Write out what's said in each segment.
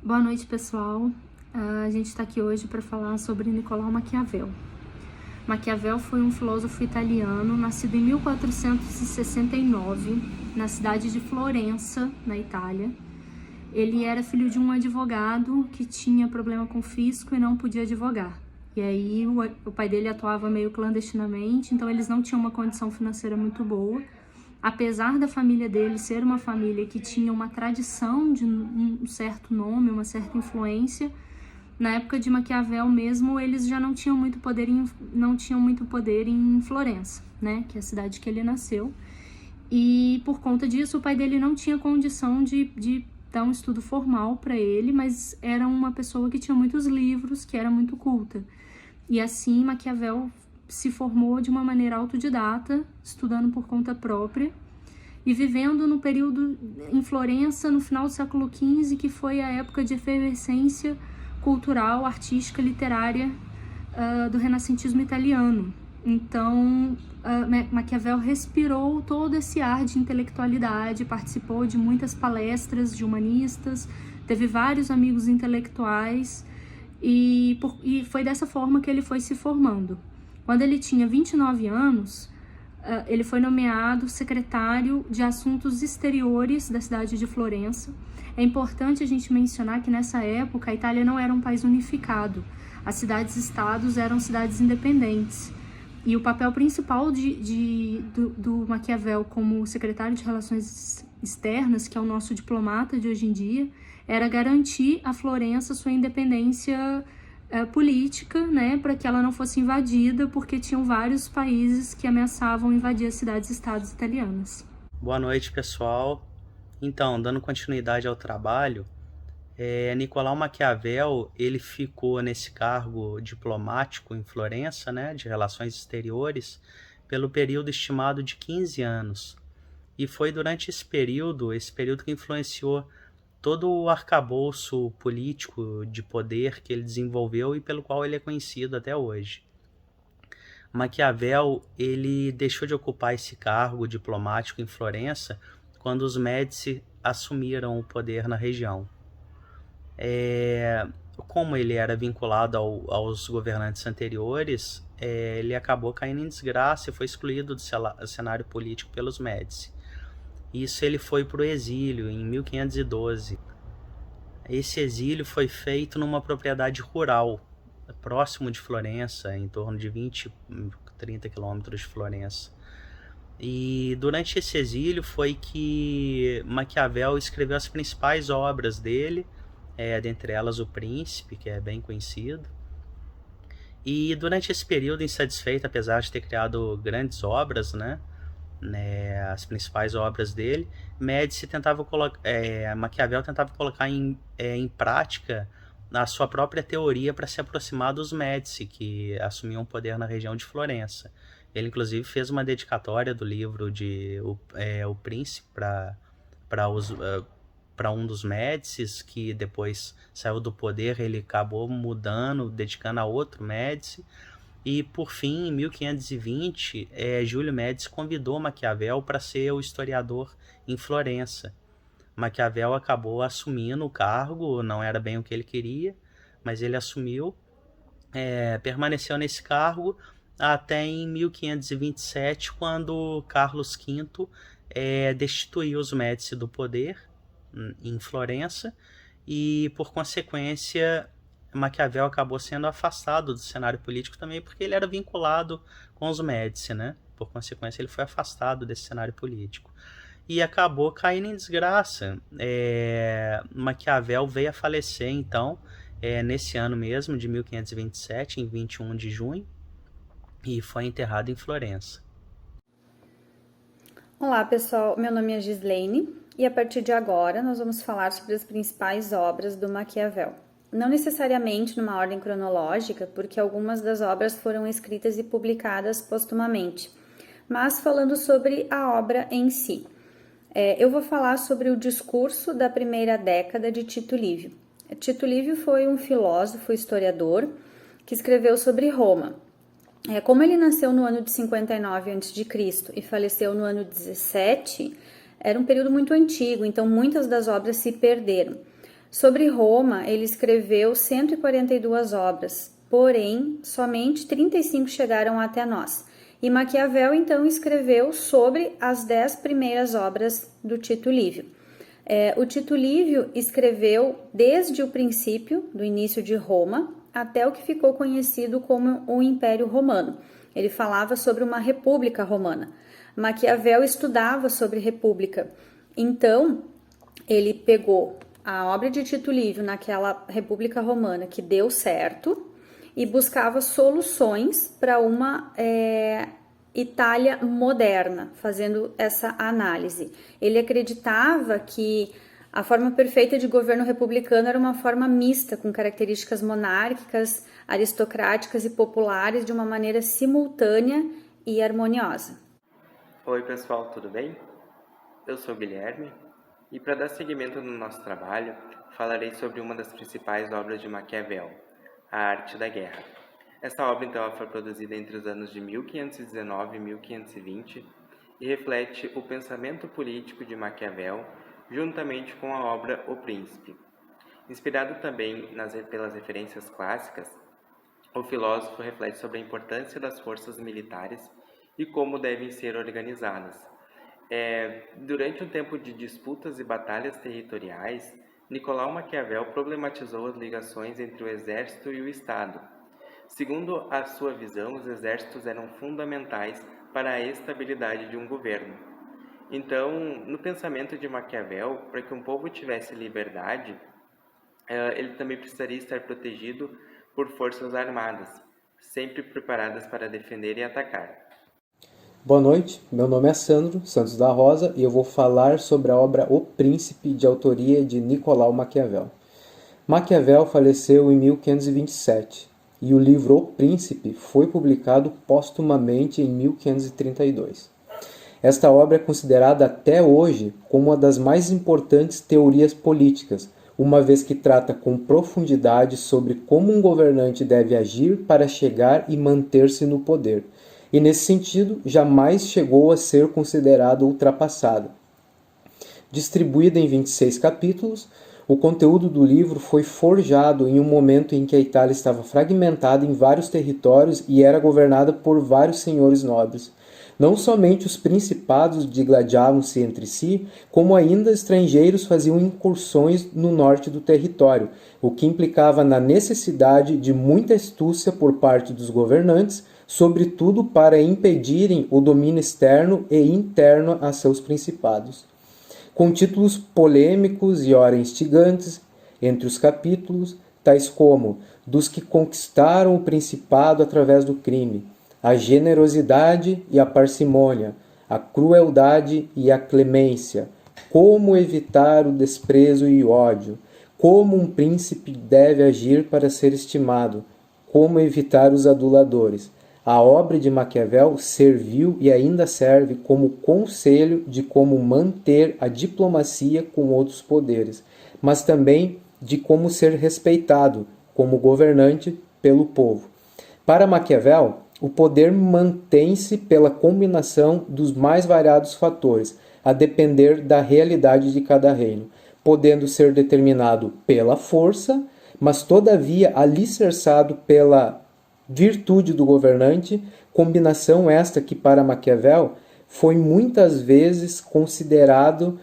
Boa noite, pessoal. A gente está aqui hoje para falar sobre Nicolau Maquiavel. Maquiavel foi um filósofo italiano, nascido em 1469, na cidade de Florença, na Itália. Ele era filho de um advogado que tinha problema com o fisco e não podia advogar. E aí o pai dele atuava meio clandestinamente, então eles não tinham uma condição financeira muito boa. Apesar da família dele ser uma família que tinha uma tradição de um certo nome, uma certa influência, na época de Maquiavel mesmo, eles já não tinham muito poder em Florença, né, que é a cidade que ele nasceu. E por conta disso, o pai dele não tinha condição de dar um estudo formal para ele, mas era uma pessoa que tinha muitos livros, que era muito culta. E assim, Maquiavel se formou de uma maneira autodidata, estudando por conta própria e vivendo no período em Florença, no final do século XV, que foi a época de efervescência cultural, artística, literária do renascentismo italiano. Então, Maquiavel respirou todo esse ar de intelectualidade, participou de muitas palestras de humanistas, teve vários amigos intelectuais e foi dessa forma que ele foi se formando. Quando ele tinha 29 anos, ele foi nomeado secretário de Assuntos Exteriores da cidade de Florença. É importante a gente mencionar que nessa época a Itália não era um país unificado. As cidades-estados eram cidades independentes. E o papel principal do Maquiavel como secretário de Relações Externas, que é o nosso diplomata de hoje em dia, era garantir a Florença sua independência política, né, para que ela não fosse invadida, porque tinham vários países que ameaçavam invadir as cidades-estados italianas. Boa noite, pessoal. Então, dando continuidade ao trabalho, Nicolau Maquiavel, ele ficou nesse cargo diplomático em Florença, né, de relações exteriores, pelo período estimado de 15 anos. E foi durante esse período que influenciou todo o arcabouço político de poder que ele desenvolveu e pelo qual ele é conhecido até hoje. Maquiavel, ele deixou de ocupar esse cargo diplomático em Florença quando os Médici assumiram o poder na região. Como ele era vinculado aos governantes anteriores, ele acabou caindo em desgraça e foi excluído do cenário político pelos Médici. Isso, ele foi para o exílio em 1512. Esse exílio foi feito numa propriedade rural, próximo de Florença, em torno de 20, 30 quilômetros de Florença. E durante esse exílio foi que Maquiavel escreveu as principais obras dele, dentre elas O Príncipe, que é bem conhecido. E durante esse período, insatisfeito, apesar de ter criado grandes obras, né, as principais obras dele, Maquiavel tentava colocar em prática a sua própria teoria para se aproximar dos Médici, que assumiam o poder na região de Florença. Ele, inclusive, fez uma dedicatória do livro de O Príncipe para um dos Médicis, que depois saiu do poder, ele acabou mudando, dedicando a outro Médici. E, por fim, em 1520, Júlio Médici convidou Maquiavel para ser o historiador em Florença. Maquiavel acabou assumindo o cargo, não era bem o que ele queria, mas ele assumiu, permaneceu nesse cargo até em 1527, quando Carlos V destituiu os Médici do poder em Florença e, por consequência, Maquiavel acabou sendo afastado do cenário político também porque ele era vinculado com os Médici, né? Por consequência, ele foi afastado desse cenário político e acabou caindo em desgraça. Maquiavel veio a falecer, então, nesse ano mesmo, de 1527, em 21 de junho, e foi enterrado em Florença. Olá, pessoal. Meu nome é Gislaine e a partir de agora nós vamos falar sobre as principais obras do Maquiavel. Não necessariamente numa ordem cronológica, porque algumas das obras foram escritas e publicadas postumamente, mas falando sobre a obra em si. Eu vou falar sobre o discurso da primeira década de Tito Livio. Tito Livio foi um filósofo historiador que escreveu sobre Roma. Como ele nasceu no ano de 59 a.C. e faleceu no ano 17, era um período muito antigo, então muitas das obras se perderam. Sobre Roma, ele escreveu 142 obras, porém, somente 35 chegaram até nós. E Maquiavel, então, escreveu sobre as 10 primeiras obras do Tito Livio. O Tito Livio escreveu desde o princípio, do início de Roma, até o que ficou conhecido como o Império Romano. Ele falava sobre uma república romana. Maquiavel estudava sobre república. Então, ele pegou a obra de Tito Livio naquela república romana que deu certo e buscava soluções para uma Itália moderna, fazendo essa análise. Ele acreditava que a forma perfeita de governo republicano era uma forma mista, com características monárquicas, aristocráticas e populares de uma maneira simultânea e harmoniosa. Oi pessoal, tudo bem? Eu sou o Guilherme e para dar seguimento no nosso trabalho, falarei sobre uma das principais obras de Maquiavel, A Arte da Guerra. Essa obra então ela foi produzida entre os anos de 1519 e 1520 e reflete o pensamento político de Maquiavel juntamente com a obra O Príncipe. Inspirado também pelas referências clássicas, o filósofo reflete sobre a importância das forças militares e como devem ser organizadas. Durante um tempo de disputas e batalhas territoriais, Nicolau Maquiavel problematizou as ligações entre o exército e o Estado. Segundo a sua visão, os exércitos eram fundamentais para a estabilidade de um governo. Então, no pensamento de Maquiavel, para que um povo tivesse liberdade, ele também precisaria estar protegido por forças armadas, sempre preparadas para defender e atacar. Boa noite, meu nome é Sandro Santos da Rosa e eu vou falar sobre a obra O Príncipe, de autoria de Nicolau Maquiavel. Maquiavel faleceu em 1527 e o livro O Príncipe foi publicado póstumamente em 1532. Esta obra é considerada até hoje como uma das mais importantes teorias políticas, uma vez que trata com profundidade sobre como um governante deve agir para chegar e manter-se no poder, e nesse sentido jamais chegou a ser considerada ultrapassada. Distribuída em 26 capítulos, o conteúdo do livro foi forjado em um momento em que a Itália estava fragmentada em vários territórios e era governada por vários senhores nobres. Não somente os principados digladiavam-se entre si, como ainda estrangeiros faziam incursões no norte do território, o que implicava na necessidade de muita astúcia por parte dos governantes, sobretudo para impedirem o domínio externo e interno a seus principados. Com títulos polêmicos e ora instigantes entre os capítulos, tais como dos que conquistaram o principado através do crime, a generosidade e a parcimônia, a crueldade e a clemência, como evitar o desprezo e o ódio, como um príncipe deve agir para ser estimado, como evitar os aduladores. A obra de Maquiavel serviu e ainda serve como conselho de como manter a diplomacia com outros poderes, mas também de como ser respeitado como governante pelo povo. Para Maquiavel, o poder mantém-se pela combinação dos mais variados fatores, a depender da realidade de cada reino, podendo ser determinado pela força, mas todavia alicerçado pela virtude do governante, combinação esta que para Maquiavel foi muitas vezes considerado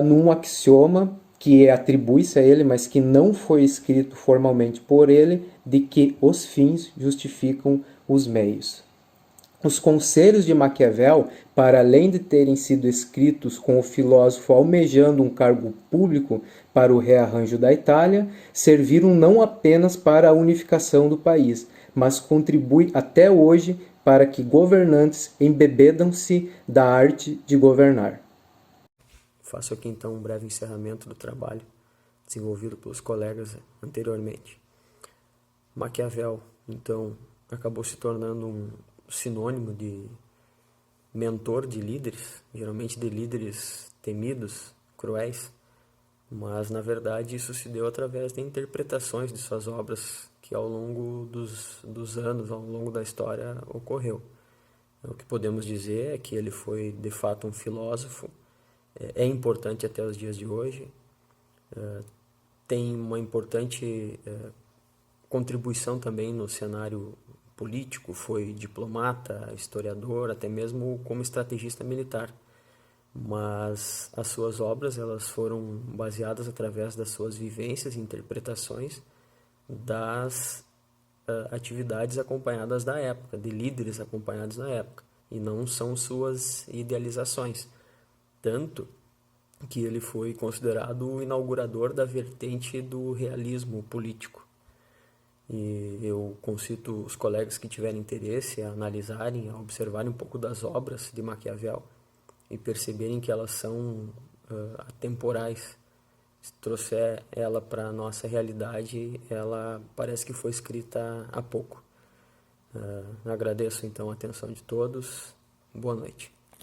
num axioma que atribui-se a ele, mas que não foi escrito formalmente por ele, de que os fins justificam os meios. Os conselhos de Maquiavel, para além de terem sido escritos com o filósofo almejando um cargo público para o rearranjo da Itália, serviram não apenas para a unificação do país, mas contribuem até hoje para que governantes embebedam-se da arte de governar. Faço aqui então um breve encerramento do trabalho desenvolvido pelos colegas anteriormente. Maquiavel, então, acabou se tornando um sinônimo de mentor de líderes, geralmente de líderes temidos, cruéis, mas na verdade isso se deu através de interpretações de suas obras que ao longo dos anos, ao longo da história, ocorreu. O que podemos dizer é que ele foi de fato um filósofo, é importante até os dias de hoje, tem uma importante contribuição também no cenário político, foi diplomata, historiador, até mesmo como estrategista militar. Mas as suas obras elas foram baseadas através das suas vivências e interpretações das atividades acompanhadas da época, de líderes acompanhados na época, e não são suas idealizações. Tanto que ele foi considerado o inaugurador da vertente do realismo político. E eu concito os colegas que tiverem interesse a analisarem, a observarem um pouco das obras de Maquiavel e perceberem que elas são atemporais. Se trouxer ela para a nossa realidade, ela parece que foi escrita há pouco. Agradeço então a atenção de todos. Boa noite.